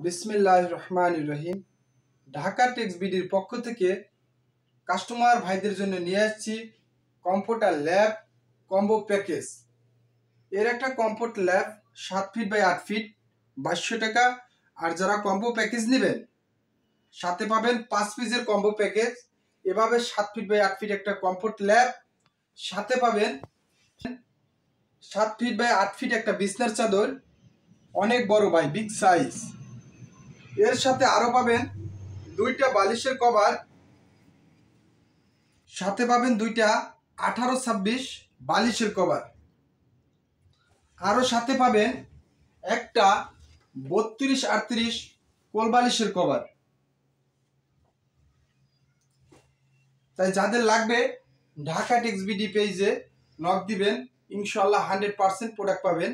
বিসমিল্লাহির রহমানির রহিম। ঢাকা টেক্স বিডির পক্ষ থেকে কাস্টমার ভাইদের জন্য নিয়ে আসছি কম্ফোর্টার ল্যাব কম্বো প্যাকেজ। এর একটা comfort lab 7 feet by 8 feet 2200 টাকা। আর যারা কম্বো প্যাকেজ নেবেন সাথে পাবেন 5 পিসের কম্বো প্যাকেজ। এভাবে 7 ফিট বাই 8 ফিট একটা কমফোর্ট ল্যাব, সাথে পাবেন 7 ফিট বাই 8 ফিট একটা বিছনার চাদর, অনেক বড় ভাই, বিগ সাইজ। এর সাথে আরো পাবেন দুইটা বালিশের কভার, সাথে পাবেন দুইটা 18-26 বালিশের কভার, আরো সাথে পাবেন একটা 32-38 কোল বালিশের কভার। তাই যাদের লাগবে ঢাকা টেক্স বিডি পেজে নক দিবেন, ইনশাআল্লাহ 100% প্রোডাক্ট পাবেন।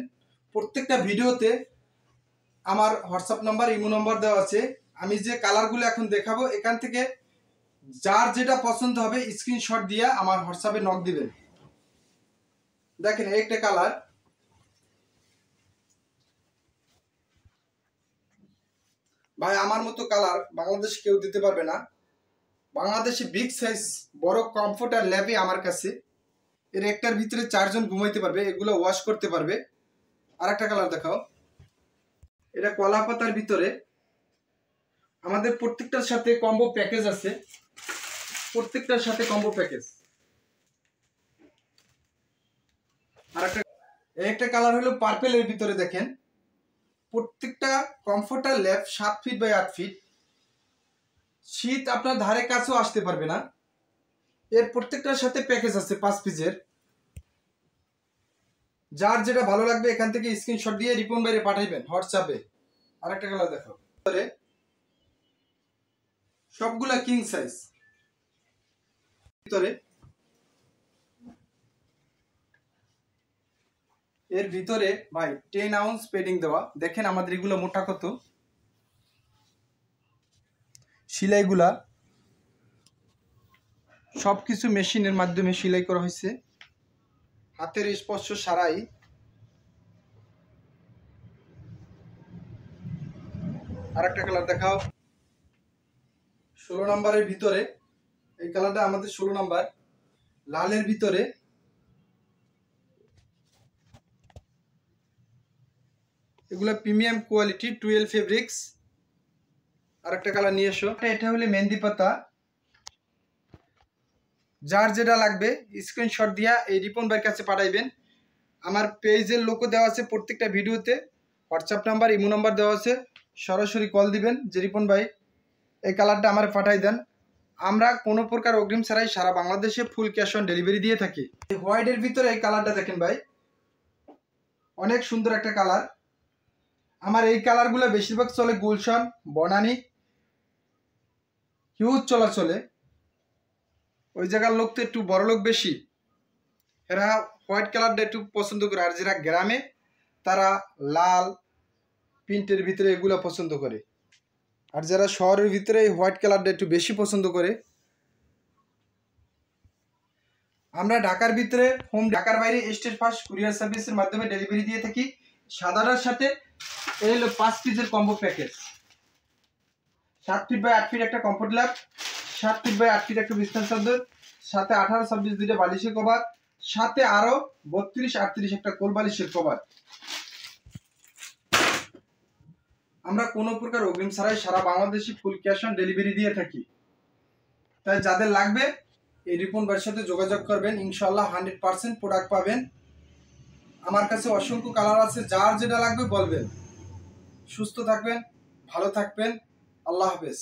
প্রত্যেকটা ভিডিওতে আমার হোয়াটসঅ্যাপ নাম্বার, ইমো নাম্বার দেওয়া আছে। আমি যে কালারগুলো এখন দেখাবো এখান থেকে যার যেটা পছন্দ হবে স্ক্রিনশট দিয়ে আমার হোয়াটসঅ্যাপে নক দিবেন। দেখেন একটা কালার, ভাই আমার মতো কালার বাংলাদেশে কেউ দিতে পারবে না। বাংলাদেশে বিগ সাইজ বড় কমফোর্টার ল্যাবে আমার কাছে। এর একটার ভিতরে 4 জন ঘুমাইতে পারবে, এগুলো ওয়াশ করতে পারবে। আর একটা কালার দেখাও, এটা কলা পাতার ভিতরে। আমাদের প্রত্যেকটার সাথে কম্বো প্যাকেজ আছে, প্রত্যেকটার সাথে কম্বো প্যাকেজ। আর একটা কালার হলো পার্পেলের ভিতরে। দেখেন প্রত্যেকটা comforter lab 7 feet by 8 feet. শীত আপনার ধারে কাছেও আসতে পারবে না। এর প্রত্যেকটার সাথে প্যাকেজ আছে 5 পিসের। যার যেটা ভালো লাগবে এখান থেকে স্ক্রিনশট দিয়ে রিপন বাইরে পাঠাইবেন হোয়াটসঅ্যাপে। আর একটা কালার দেখো, সবগুলা কিং সাইজ। ভিতরে এর ভিতরে ভাই 10 আউন্স পেডিং দেওয়া। দেখেন আমাদের এগুলো মোটা কত, সেলাইগুলা সবকিছু মেশিনের মাধ্যমে সেলাই করা হয়েছে, হাতের স্পর্শ সারাই। আর একটা কালার দেখাও, 16 নম্বরের ভিতরে। এই কালারটা আমাদের 16 নম্বর, লালের ভিতরে। এগুলো প্রিমিয়াম কোয়ালিটি 12 ফেব্রিক্স। আর একটা কালার নিয়ে এসো, এটা হলো মেহেন্দি পাতা। যার যেটা লাগবে স্ক্রিনশট দিয়া এই রিপন ভাইয়ের কাছে পাঠাইবেন। আমার পেজের লোগো দেওয়া আছে প্রত্যেকটা ভিডিওতে, হোয়াটসঅ্যাপ নাম্বার, ইমো নাম্বার দেওয়া আছে। সরাসরি কল দিবেন যে রিপন ভাই এই কালারটা আমার পাঠাই দেন। আমরা কোনো প্রকার অগ্রিম ছাড়াই সারা বাংলাদেশে ফুল ক্যাশ অন ডেলিভারি দিয়ে থাকি। এই হোয়াইটের ভিতরে এই কালারটা দেখেন ভাই, অনেক সুন্দর একটা কালার। আমার এই কালারগুলো বেশিরভাগ চলে গুলশান, বনানী, হিউজ চলাচলে। ওই জায়গার লোক তো একটু বড় লোক বেশি, এরা হোয়াইট কালারটা একটু পছন্দ করে। আর যারা গ্রামে তারা লাল প্রিন্টের ভিতরে এগুলো পছন্দ করে। আর যারা শহরের ভিতরে এই হোয়াইট কালারটা একটু বেশি পছন্দ করে। আমরা ঢাকার ভিতরে ঢাকার বাইরে স্টেট ফাস্ট কুরিয়ার সার্ভিসের মাধ্যমে ডেলিভারি দিয়ে থাকি। সাদাটার সাথে এই হলো 5 পিসের combo package. 7 feet by 8 feet একটা comfort lab, 7 feet by 8 feet একটা বিছানার চাদর, সাথে 18-26 দুইটা বালিশের কভার, সাথে আরো 32-38 একটা কোল বালিশের কভার। আমরা কোনো প্রকার অগ্রিম ছাড়াই সারা বাংলাদেশে ফুল ক্যাশ অন ডেলিভারি দিয়ে থাকি। তাই যাদের লাগবে এই রিপন ভাইয়ের সাথে যোগাযোগ করবেন, ইনশাআল্লাহ 100% প্রোডাক্ট পাবেন। আমার কাছে অসংখ্য কালার আছে, যার যেটা লাগবে বলবেন। সুস্থ থাকবেন, ভালো থাকবেন, আল্লাহ হাফেজ।